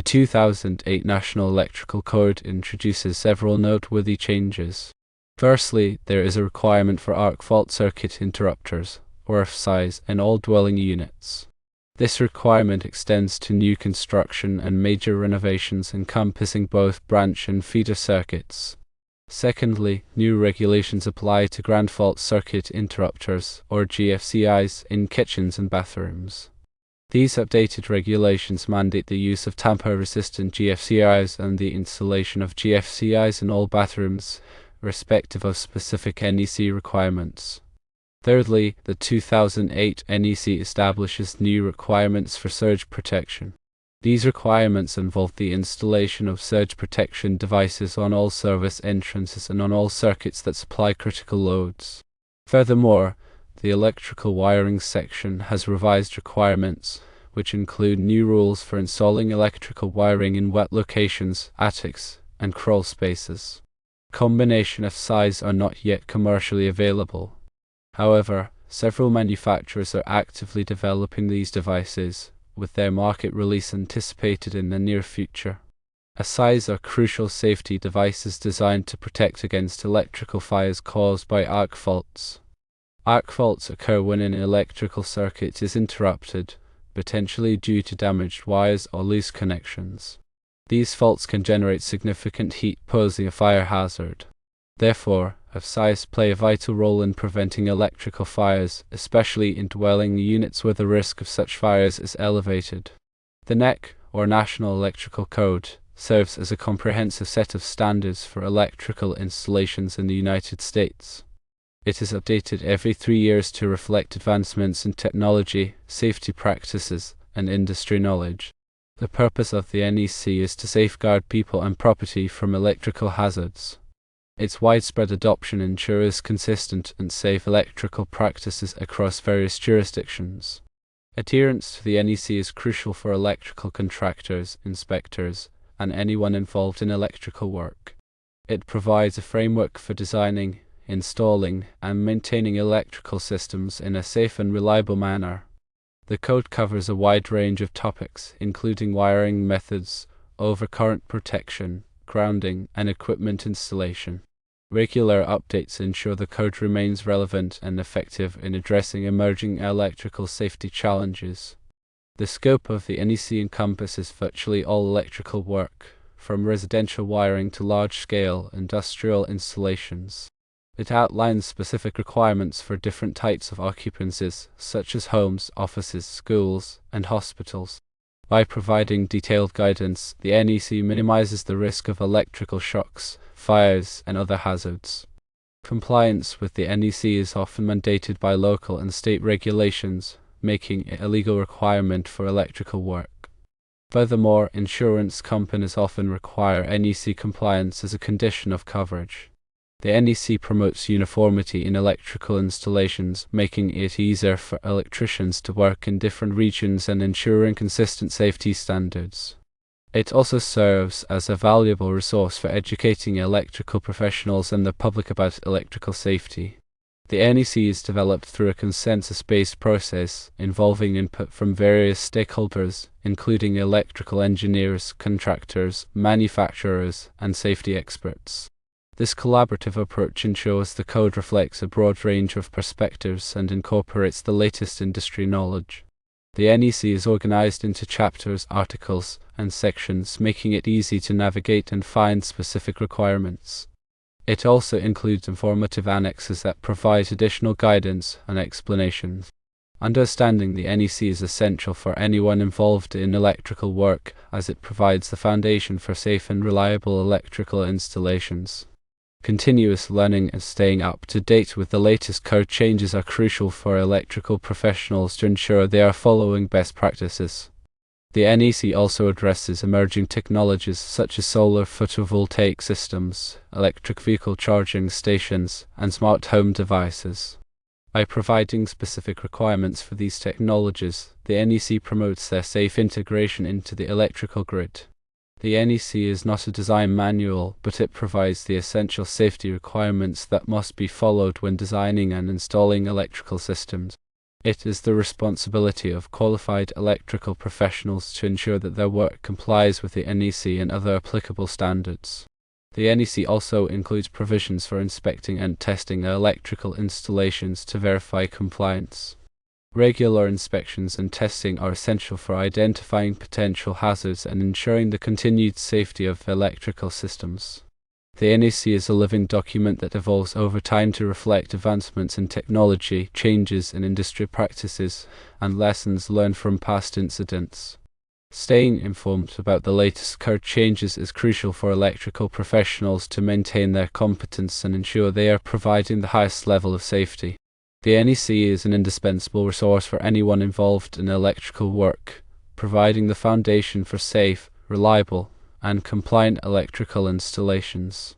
The 2008 National Electrical Code introduces several noteworthy changes. Firstly, there is a requirement for arc fault circuit interrupters, or AFCIs, in all dwelling units. This requirement extends to new construction and major renovations encompassing both branch and feeder circuits. Secondly, new regulations apply to ground fault circuit interrupters, or GFCIs, in kitchens and bathrooms. These updated regulations mandate the use of tamper-resistant GFCIs and the installation of GFCIs in all bathrooms, irrespective of specific NEC requirements. Thirdly, the 2008 NEC establishes new requirements for surge protection. These requirements involve the installation of surge protection devices on all service entrances and on all circuits that supply critical loads. Furthermore, the electrical wiring section has revised requirements, which include new rules for installing electrical wiring in wet locations, attics, and crawl spaces. Combination AFCIs are not yet commercially available. However, several manufacturers are actively developing these devices, with their market release anticipated in the near future. AFCIs are crucial safety devices designed to protect against electrical fires caused by arc faults. Arc faults occur when an electrical circuit is interrupted, potentially due to damaged wires or loose connections. These faults can generate significant heat, posing a fire hazard. Therefore, AFCIs play a vital role in preventing electrical fires, especially in dwelling units where the risk of such fires is elevated. The NEC, or National Electrical Code, serves as a comprehensive set of standards for electrical installations in the United States. It is updated every 3 years to reflect advancements in technology, safety practices, and industry knowledge. The purpose of the NEC is to safeguard people and property from electrical hazards. Its widespread adoption ensures consistent and safe electrical practices across various jurisdictions. Adherence to the NEC is crucial for electrical contractors, inspectors, and anyone involved in electrical work. It provides a framework for designing, installing, and maintaining electrical systems in a safe and reliable manner. The code covers a wide range of topics, including wiring methods, overcurrent protection, grounding, and equipment installation. Regular updates ensure the code remains relevant and effective in addressing emerging electrical safety challenges. The scope of the NEC encompasses virtually all electrical work, from residential wiring to large-scale industrial installations. It outlines specific requirements for different types of occupancies, such as homes, offices, schools, and hospitals. By providing detailed guidance, the NEC minimizes the risk of electrical shocks, fires, and other hazards. Compliance with the NEC is often mandated by local and state regulations, making it a legal requirement for electrical work. Furthermore, insurance companies often require NEC compliance as a condition of coverage. The NEC promotes uniformity in electrical installations, making it easier for electricians to work in different regions and ensuring consistent safety standards. It also serves as a valuable resource for educating electrical professionals and the public about electrical safety. The NEC is developed through a consensus-based process involving input from various stakeholders, including electrical engineers, contractors, manufacturers, and safety experts. This collaborative approach ensures the code reflects a broad range of perspectives and incorporates the latest industry knowledge. The NEC is organized into chapters, articles, and sections, making it easy to navigate and find specific requirements. It also includes informative annexes that provide additional guidance and explanations. Understanding the NEC is essential for anyone involved in electrical work, as it provides the foundation for safe and reliable electrical installations. Continuous learning and staying up to date with the latest code changes are crucial for electrical professionals to ensure they are following best practices. The NEC also addresses emerging technologies such as solar photovoltaic systems, electric vehicle charging stations, and smart home devices. By providing specific requirements for these technologies, the NEC promotes their safe integration into the electrical grid. The NEC is not a design manual, but it provides the essential safety requirements that must be followed when designing and installing electrical systems. It is the responsibility of qualified electrical professionals to ensure that their work complies with the NEC and other applicable standards. The NEC also includes provisions for inspecting and testing electrical installations to verify compliance. Regular inspections and testing are essential for identifying potential hazards and ensuring the continued safety of electrical systems. The NEC is a living document that evolves over time to reflect advancements in technology, changes in industry practices, and lessons learned from past incidents. Staying informed about the latest code changes is crucial for electrical professionals to maintain their competence and ensure they are providing the highest level of safety. The NEC is an indispensable resource for anyone involved in electrical work, providing the foundation for safe, reliable, and compliant electrical installations.